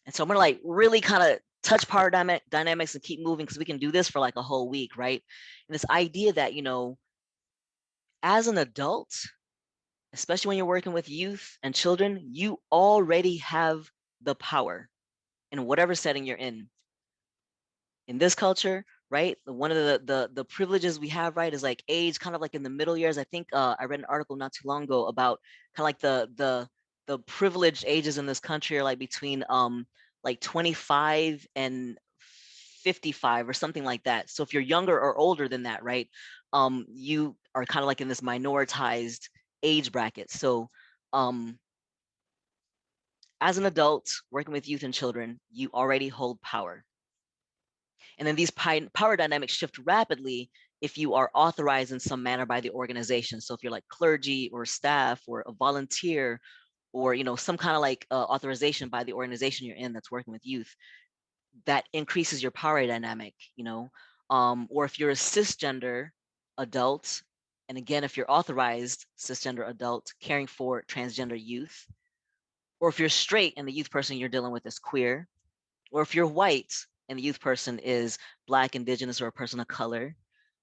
And so I'm gonna like really kind of touch power dynamics and keep moving because we can do this for like a whole week, right? And this idea that, as an adult, especially when you're working with youth and children, you already have the power in whatever setting you're in this culture, right? One of the privileges we have, right, is like age, kind of like in the middle years. I think I read an article not too long ago about kind of like the privileged ages in this country are like between like 25 and 55 or something like that. So if you're younger or older than that, right, you are kind of like in this minoritized age bracket. So um as an adult working with youth and children, you already hold power. And then these power dynamics shift rapidly if you are authorized in some manner by the organization. So if you're like clergy or staff or a volunteer or some kind of like authorization by the organization you're in that's working with youth, that increases your power dynamic, or if you're a cisgender adult, and again, if you're authorized cisgender adult caring for transgender youth, or if you're straight and the youth person you're dealing with is queer, or if you're white and the youth person is Black, Indigenous, or a person of color,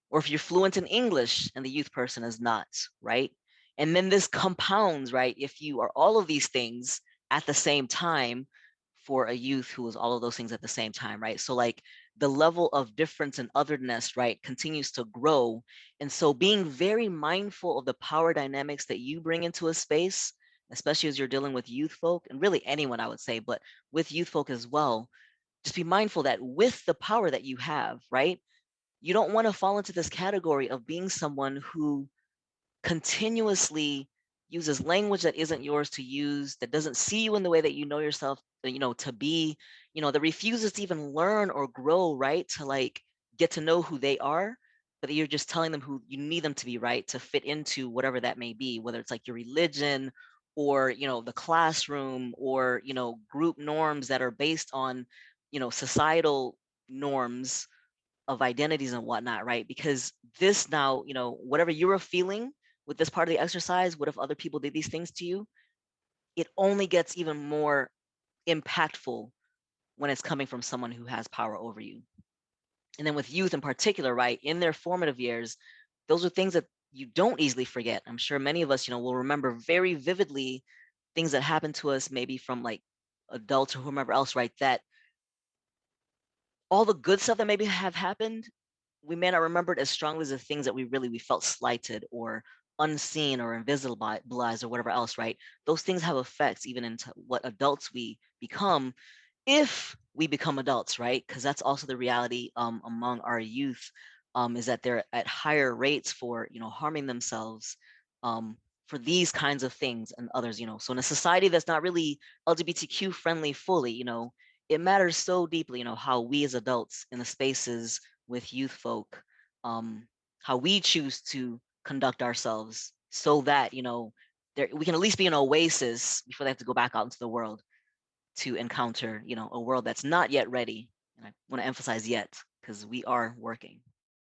or if you're fluent in English and the youth person is not, right? And then this compounds, right? If you are all of these things at the same time for a youth who is all of those things at the same time, right? So, like, the level of difference and otherness, right, continues to grow. And so, being very mindful of the power dynamics that you bring into a space, especially as you're dealing with youth folk, and really anyone, I would say, but with youth folk as well, just be mindful that with the power that you have, right, you don't want to fall into this category of being someone who continuously uses language that isn't yours to use, that doesn't see you in the way that you know yourself, to be, that refuses to even learn or grow, right? To like get to know who they are, but you're just telling them who you need them to be, right? To fit into whatever that may be, whether it's like your religion or, the classroom or, group norms that are based on, societal norms of identities and whatnot, right? Because this now, whatever you were feeling with this part of the exercise, what if other people did these things to you? It only gets even more impactful when it's coming from someone who has power over you. And then with youth in particular, right, in their formative years, those are things that you don't easily forget. I'm sure many of us, will remember very vividly things that happened to us, maybe from like adults or whomever else, right? That all the good stuff that maybe have happened, we may not remember it as strongly as the things that we felt slighted or unseen or invisibilized or whatever else, right? Those things have effects even into what adults we become if we become adults, right? Because that's also the reality among our youth, is that they're at higher rates for harming themselves for these kinds of things and others. So in a society that's not really LGBTQ friendly fully, it matters so deeply, how we as adults in the spaces with youth folk, how we choose to conduct ourselves so that we can at least be an oasis before they have to go back out into the world to encounter, a world that's not yet ready. And I want to emphasize yet, because we are working.